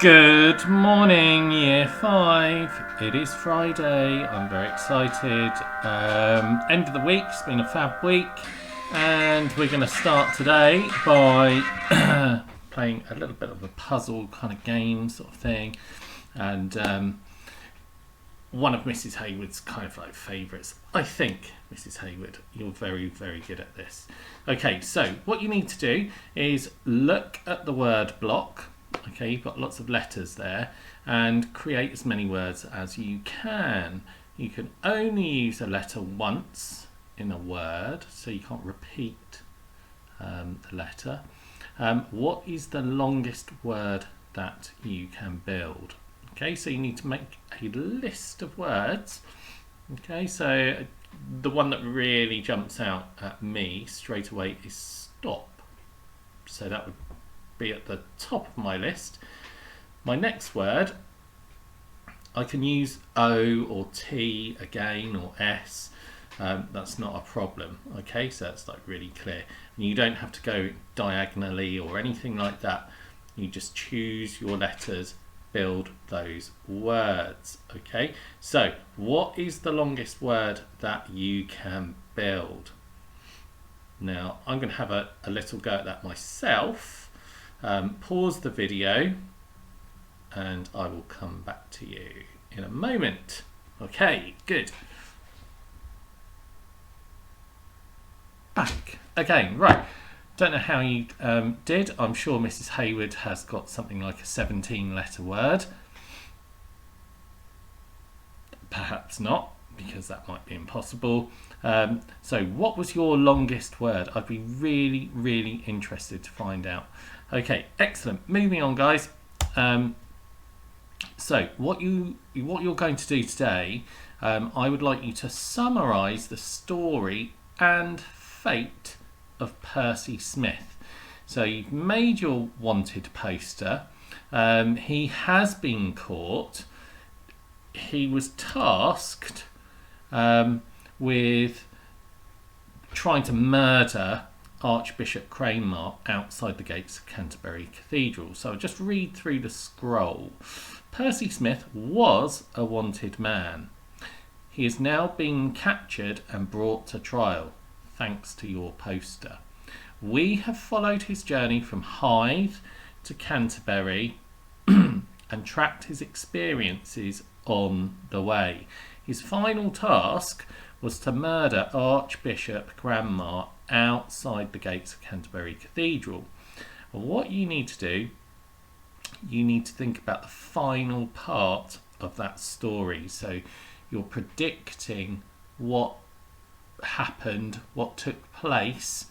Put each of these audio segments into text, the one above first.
Good morning, Year 5. It is Friday. I'm very excited. End of the week. It's been a fab week. And we're going to start today by playing a little bit of a puzzle kind of game sort of thing. And one of Mrs. Hayward's kind of like favourites. I think, Mrs. Hayward, you're very, very good at this. Okay, so what you need to do is look at the word block. Okay, you've got lots of letters there, and create as many words as you can. You can only use a letter once in a word, so you can't repeat the letter. What is the longest word that you can build? Okay, so you need to make a list of words. Okay, so the one that really jumps out at me straight away is stop. So that would be at the top of my list. My next word, I can use O or T again, or S. That's not a problem. Okay, so that's like really clear. And you don't have to go diagonally or anything like that. You just choose your letters, build those words. Okay, so what is the longest word that you can build? Now I'm going to have a little go at that myself. Pause the video and I will come back to you in a moment. Okay, good. Back again, right. Don't know how you did. I'm sure Mrs. Hayward has got something like a 17-letter word. Perhaps not, because that might be impossible. So what was your longest word? I'd be really, really interested to find out. Okay, excellent. Moving on, guys. So what you're going to do today, I would like you to summarise the story and fate of Percy Smith. So you've made your wanted poster. He has been caught. He was tasked with trying to murder Archbishop Cranmer outside the gates of Canterbury Cathedral. So I'll just read through the scroll. Percy Smith was a wanted man. He is now being captured and brought to trial, thanks to your poster. We have followed his journey from Hythe to Canterbury and tracked his experiences on the way. His final task was to murder Archbishop Cranmer outside the gates of Canterbury Cathedral. What you need to do, you need to think about the final part of that story. So you're predicting what happened, what took place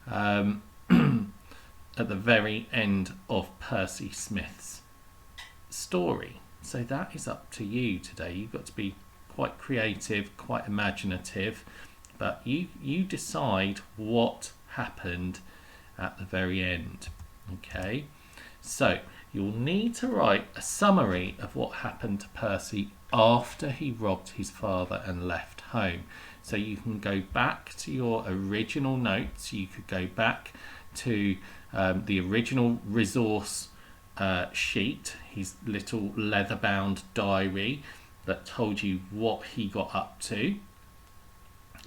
at the very end of Percy Smith's story. So that is up to you today. You've got to be quite creative, quite imaginative, but you decide what happened at the very end. Okay, so you'll need to write a summary of what happened to Percy after he robbed his father and left home. So you can go back to your original notes. You could go back to the original resource sheet, his little leather-bound diary that told you what he got up to,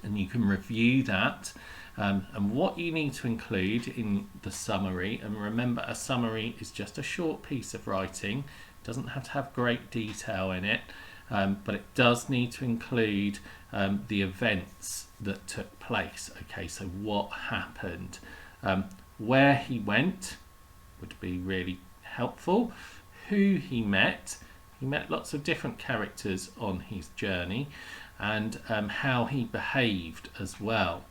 and you can review that. And what you need to include in the summary, and remember, a summary is just a short piece of writing. It doesn't have to have great detail in it, but it does need to include the events that took place. Okay, so what happened, where he went would be really helpful, who he met lots of different characters on his journey, and how he behaved as well.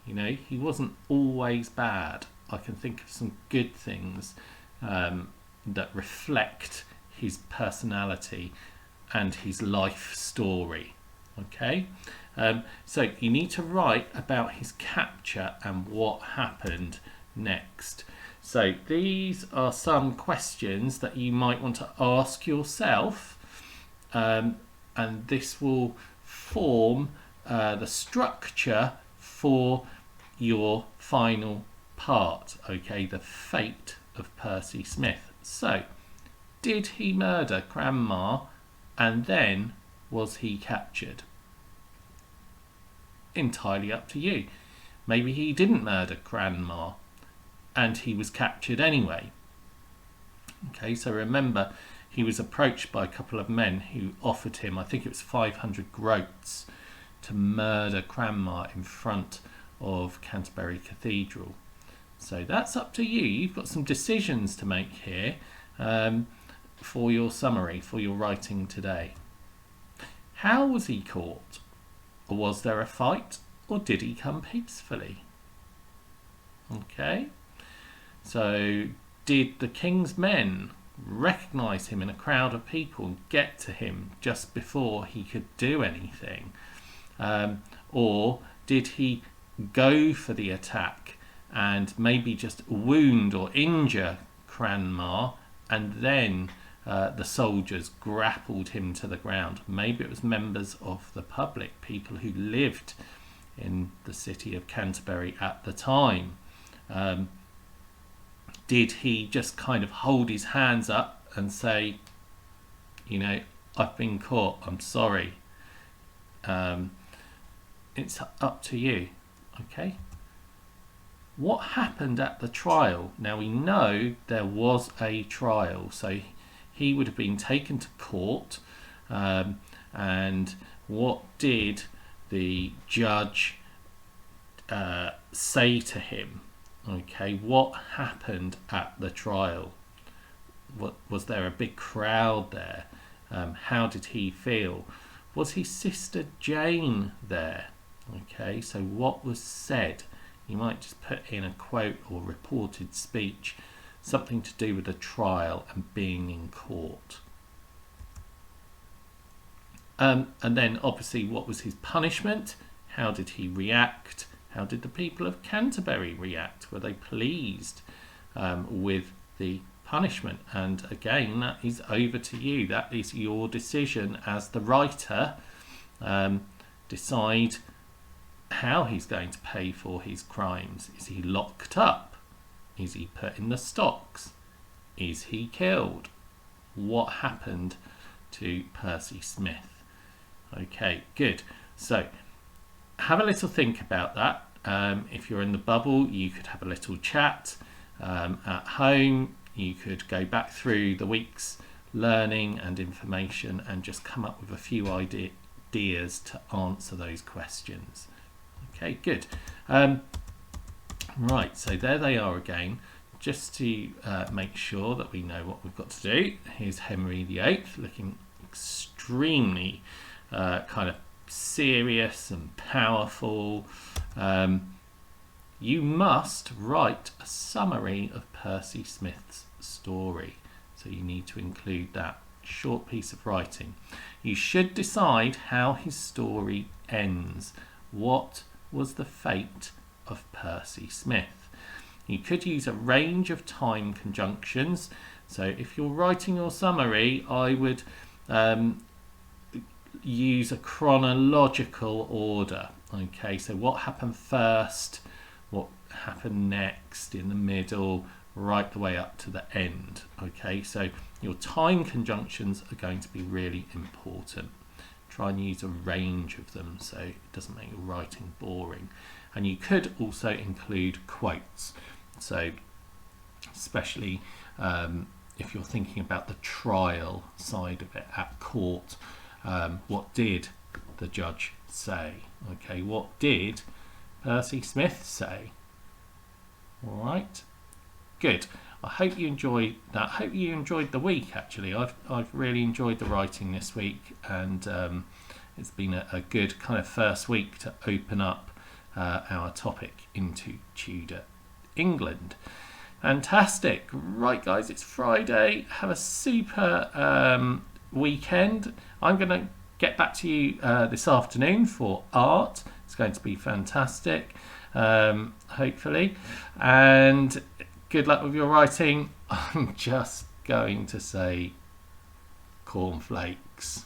You know, he wasn't always bad. I can think of some good things that reflect his personality and his life story. Okay, so you need to write about his capture and what happened next. So these are some questions that you might want to ask yourself, and this will form the structure for your final part. Okay, the fate of Percy Smith. So Did he murder Cranmer and then was he captured? Entirely up to you. Maybe he didn't murder Cranmer and he was captured anyway. Okay, so remember, he was approached by a couple of men who offered him, I think it was 500 groats, to murder Cranmer in front of Canterbury Cathedral. So that's up to you. You've got some decisions to make here for your summary, for your writing today. How was he caught? Or was there a fight? Or did he come peacefully? Okay. So did the king's men recognise him in a crowd of people and get to him just before he could do anything? Or did he go for the attack and maybe just wound or injure Cranmer, and then the soldiers grappled him to the ground? Maybe it was members of the public, people who lived in the city of Canterbury at the time. Did he just kind of hold his hands up and say, I've been caught, I'm sorry? It's up to you. Okay. What happened at the trial? Now we know there was a trial, so he would have been taken to court, and what did the judge say to him? Okay, what happened at the trial? Was there a big crowd there? How did he feel? Was his sister Jane there? Okay, so what was said? You might just put in a quote or reported speech, something to do with the trial and being in court. And then obviously, what was his punishment? How did he react? How did the people of Canterbury react? Were they pleased with the punishment? And again, that is over to you. That is your decision as the writer. Decide how he's going to pay for his crimes. Is he locked up? Is he put in the stocks? Is he killed? What happened to Percy Smith? Okay, good. So have a little think about that. If you're in the bubble, you could have a little chat at home. You could go back through the week's learning and information and just come up with a few ideas to answer those questions. Okay, good. Right, so there they are again. Just to make sure that we know what we've got to do. Here's Henry VIII looking extremely kind of serious and powerful. You must write a summary of Percy Smith's story. So you need to include that short piece of writing. You should decide how his story ends. What was the fate of Percy Smith? You could use a range of time conjunctions. So if you're writing your summary, I would use a chronological order. Okay, so what happened first, what happened next, in the middle, right the way up to the end. Okay, so your time conjunctions are going to be really important. Try and use a range of them so it doesn't make your writing boring. And you could also include quotes. So especially if you're thinking about the trial side of it at court, what did the judge say? Okay, what did Percy Smith say? All right, good. I hope you enjoyed that. I hope you enjoyed the week. Actually, I've really enjoyed the writing this week, and it's been a good kind of first week to open up our topic into Tudor England. Fantastic. Right, guys, it's Friday. Have a super weekend. I'm going to get back to you this afternoon for art. It's going to be fantastic, hopefully. And good luck with your writing. I'm just going to say cornflakes.